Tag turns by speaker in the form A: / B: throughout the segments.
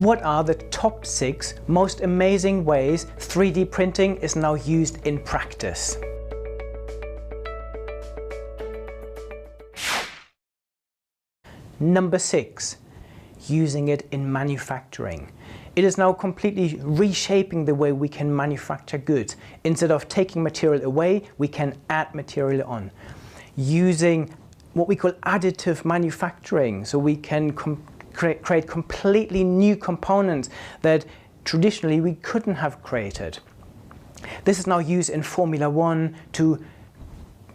A: What are the top 6 most amazing ways 3D printing is now used in practice? Number 6, using it in manufacturing. It is now completely reshaping the way we can manufacture goods. Instead of taking material away, we can add material on. Using what we call additive manufacturing, so we can create completely new components that traditionally we couldn't have created. This is now used in Formula 1 to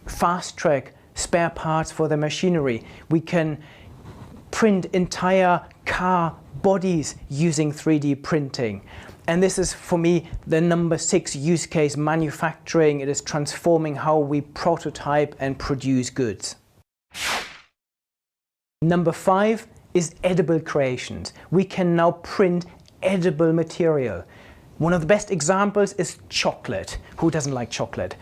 A: fast-track spare parts for the machinery. We can print entire car bodies using 3D printing. And this is, for me, the number 6 use case: manufacturing. It is transforming how we prototype and produce goods. Number 5 is edible creations. We can now print edible material. One of the best examples is chocolate. Who doesn't like chocolate?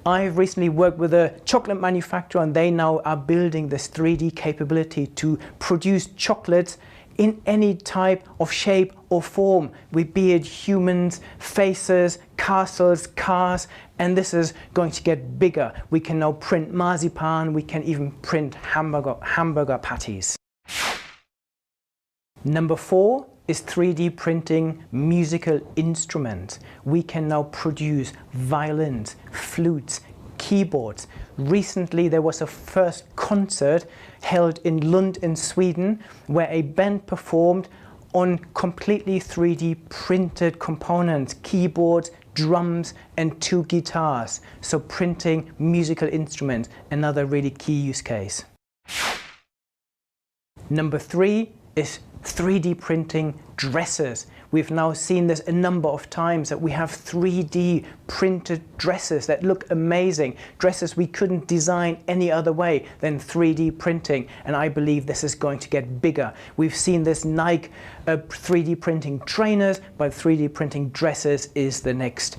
A: I've recently worked with a chocolate manufacturer, and they now are building this 3D capability to produce chocolates in any type of shape or form, be it humans, faces, castles, cars, and this is going to get bigger. We can now print marzipan, we can even print hamburger patties. Number 4 is 3D printing musical instruments. We can now produce violins, flutes, keyboards. Recently there was a first concert held in Lund in Sweden where a band performed on completely 3D printed components, keyboards, drums and 2 guitars. So printing musical instruments, another really key use case. Number 3 is 3D printing dresses. We've now seen this a number of times, that we have 3D printed dresses that look amazing. Dresses we couldn't design any other way than 3D printing, and I believe this is going to get bigger. We've seen this Nike 3D printing trainers, but 3D printing dresses is the next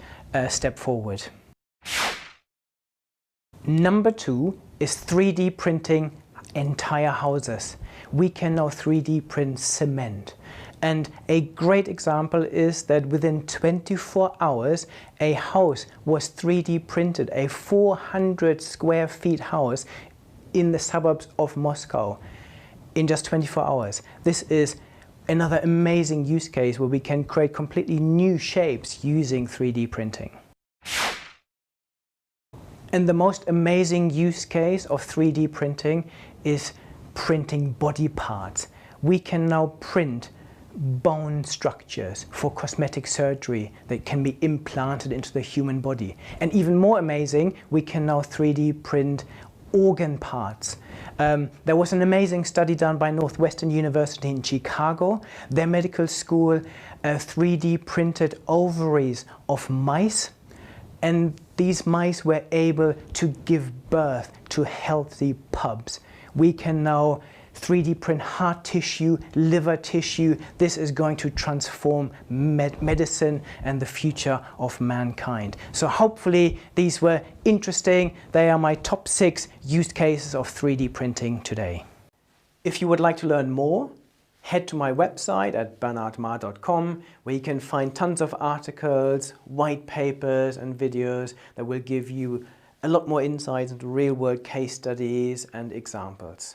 A: step forward. Number 2 is 3D printing entire houses. We can now 3D print cement. And a great example is that within 24 hours, a house was 3D printed, a 400 square feet house in the suburbs of Moscow in just 24 hours. This is another amazing use case where we can create completely new shapes using 3D printing. And the most amazing use case of 3D printing is printing body parts. We can now print bone structures for cosmetic surgery that can be implanted into the human body. And even more amazing, we can now 3D print organ parts. There was an amazing study done by Northwestern University in Chicago. Their medical school 3D printed ovaries of mice, and these mice were able to give birth to healthy pups. We can now 3D print heart tissue, liver tissue. This is going to transform medicine and the future of mankind. So hopefully these were interesting. They are my top 6 use cases of 3D printing today. If you would like to learn more, head to my website at bernardmar.com, where you can find tons of articles, white papers and videos that will give you a lot more insights into real-world case studies and examples.